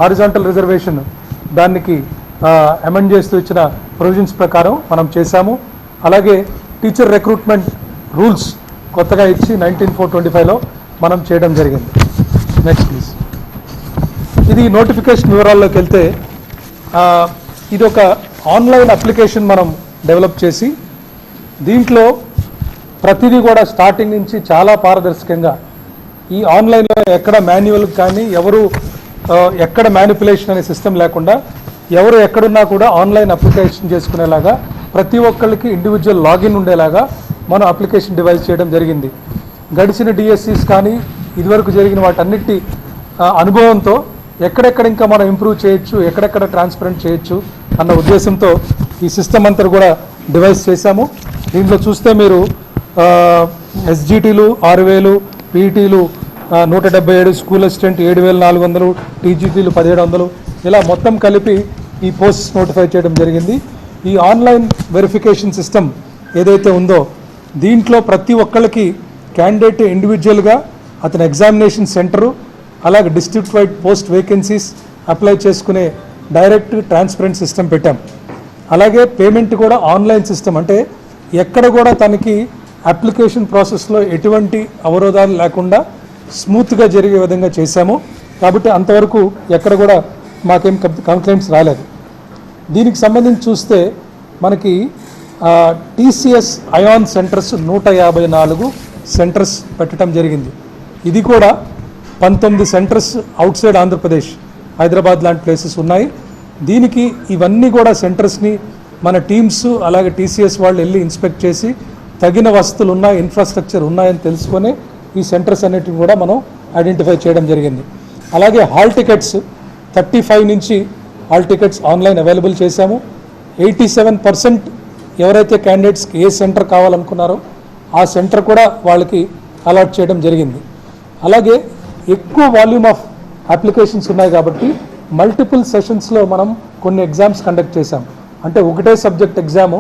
Horizontal reservation దానికి amend చేస్తూ ఇచ్చిన ప్రొవిజన్స్ ప్రకారం మనం చేశాము. అలాగే టీచర్ రిక్రూట్మెంట్ రూల్స్ కొత్తగా ఇచ్చి 19/4/25లో మనం చేయడం జరిగింది. Next please. ఇది నోటిఫికేషన్ వివరాల్లోకి వెళ్తే ఇది ఒక ఆన్లైన్ అప్లికేషన్ మనం డెవలప్ చేసి దీంట్లో ప్రతిదీ కూడా స్టార్టింగ్ నుంచి చాలా పారదర్శకంగా ఈ ఆన్లైన్లో ఎక్కడ మాన్యువల్ కానీ ఎవరు ఎక్కడ మ్యానిపులేషన్ అనే సిస్టమ్ లేకుండా ఎవరు ఎక్కడున్నా కూడా ఆన్లైన్ అప్లికేషన్ చేసుకునేలాగా ప్రతి ఒక్కరికి ఇండివిజువల్ లాగిన్ ఉండేలాగా మనం అప్లికేషన్ డివైస్ చేయడం జరిగింది. గడిచిన డిఎస్సీస్ కానీ ఇదివరకు జరిగిన వాటన్నిటి అనుభవంతో ఎక్కడెక్కడ ఇంకా మనం ఇంప్రూవ్ చేయొచ్చు, ఎక్కడెక్కడ ట్రాన్స్పరెంట్ చేయొచ్చు అన్న ఉద్దేశంతో ఈ సిస్టమ్ అంతా కూడా డివైస్ చేశాము. దీంట్లో చూస్తే మీరు ఎస్జిటీలు 6,000, పీఈటీలు 177, స్కూల్ అసిస్టెంట్ 7,400, టీజీటీలు 1,700 ఇలా మొత్తం కలిపి ఈ పోస్ట్ నోటిఫై చేయడం జరిగింది. ఈ ఆన్లైన్ వెరిఫికేషన్ సిస్టమ్ ఏదైతే ఉందో దీంట్లో ప్రతి ఒక్కళ్ళకి క్యాండిడేట్ ఇండివిజువల్గా అతని ఎగ్జామినేషన్ సెంటరు అలాగే district wide post vacancies apply చేసుకునే డైరెక్ట్ ట్రాన్స్పరెంట్ సిస్టమ్ పెట్టాం. అలాగే పేమెంట్ కూడా ఆన్లైన్ సిస్టమ్, అంటే ఎక్కడ కూడా తనకి అప్లికేషన్ ప్రాసెస్లో ఎటువంటి అవరోధాలు లేకుండా స్మూత్గా జరిగే విధంగా చేశాము. కాబట్టి అంతవరకు ఎక్కడ కూడా మాకేం కంప్లైంట్స్ రాలేదు. దీనికి సంబంధించి చూస్తే మనకి టీసీఎస్ అయాన్ సెంటర్స్ 154 సెంటర్స్ పెట్టడం జరిగింది. ఇది కూడా 19 centres out side Andhra Pradesh, Hyderabad లాంటి ప్లేసెస్ ఉన్నాయి. దీనికి ఇవన్నీ కూడా సెంటర్స్ని మన టీమ్స్ అలాగే టీసీఎస్ వాళ్ళు వెళ్ళి ఇన్స్పెక్ట్ చేసి తగిన వసతులు ఉన్నాయి, ఇన్ఫ్రాస్ట్రక్చర్ ఉన్నాయని తెలుసుకొని ఈ సెంటర్స్ అన్నిటిని కూడా మనం ఐడెంటిఫై చేయడం జరిగింది. అలాగే హాల్ టికెట్స్ 35 నుంచి హాల్ టికెట్స్ ఆన్లైన్ అవైలబుల్ చేశాము. 87% ఎవరైతే క్యాండిడేట్స్కి ఏ సెంటర్ కావాలనుకున్నారో ఆ సెంటర్ కూడా వాళ్ళకి అలాట్ చేయడం జరిగింది. అలాగే ఎక్కువ వాల్యూమ్ ఆఫ్ అప్లికేషన్స్ ఉన్నాయి కాబట్టి మల్టిపుల్ సెషన్స్లో మనం కొన్ని ఎగ్జామ్స్ కండక్ట్ చేశాం. అంటే ఒకటే సబ్జెక్ట్ ఎగ్జాము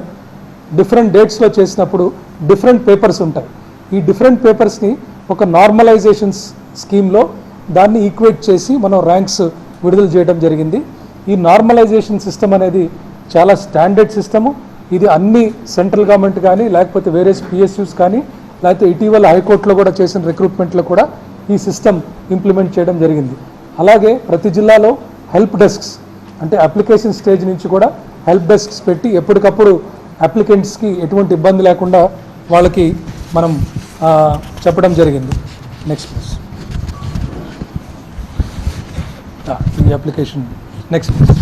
డిఫరెంట్ డేట్స్లో చేసినప్పుడు డిఫరెంట్ పేపర్స్ ఉంటాయి. ఈ డిఫరెంట్ పేపర్స్ని ఒక నార్మలైజేషన్స్ స్కీమ్లో దాన్ని ఈక్వేట్ చేసి మనం ర్యాంక్స్ విడుదల చేయడం జరిగింది. ఈ నార్మలైజేషన్ సిస్టమ్ అనేది చాలా స్టాండర్డ్ సిస్టము. ఇది అన్ని సెంట్రల్ గవర్నమెంట్ కానీ లేకపోతే వేరే పిఎస్యూస్ కానీ లేకపోతే ఇటీవల హైకోర్టులో కూడా చేసిన రిక్రూట్మెంట్లో కూడా ఈ సిస్టమ్ ఇంప్లిమెంట్ చేయడం జరిగింది. అలాగే ప్రతి జిల్లాలో హెల్ప్ డెస్క్స్, అంటే అప్లికేషన్ స్టేజ్ నుంచి కూడా హెల్ప్ డెస్క్స్ పెట్టి ఎప్పటికప్పుడు అప్లికెంట్స్కి ఎటువంటి ఇబ్బంది లేకుండా వాళ్ళకి మనం చెప్పడం జరిగింది. Next please. ఈ అప్లికేషన్ నెక్స్ట్ ప్లీజ్.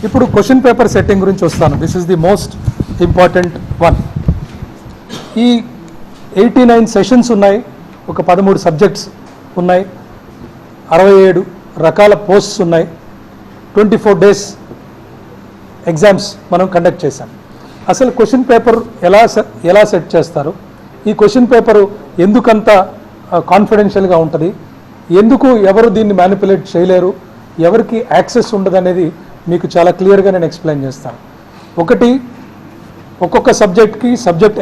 ఇప్పుడు క్వశ్చన్ పేపర్ సెట్టింగ్ గురించి వస్తాను. This is the most important one. ఈ 89 సెషన్స్ ఉన్నాయి, ఒక 13 సబ్జెక్ట్స్ ఉన్నాయి, 67 రకాల పోస్ట్స్ ఉన్నాయి, 24 డేస్ ఎగ్జామ్స్ మనం కండక్ట్ చేశాం. అసలు క్వశ్చన్ పేపర్ ఎలా సెట్ చేస్తారు, ఈ క్వశ్చన్ పేపరు ఎందుకంత కాన్ఫిడెన్షియల్గా ఉంటుంది, ఎందుకు ఎవరు దీన్ని మ్యానిపులేట్ చేయలేరు, ఎవరికి యాక్సెస్ ఉండదు అనేది మీకు చాలా క్లియర్గా నేను ఎక్స్ప్లెయిన్ చేస్తాను. ఒకటి, ఒక్కొక్క సబ్జెక్ట్కి సబ్జెక్ట్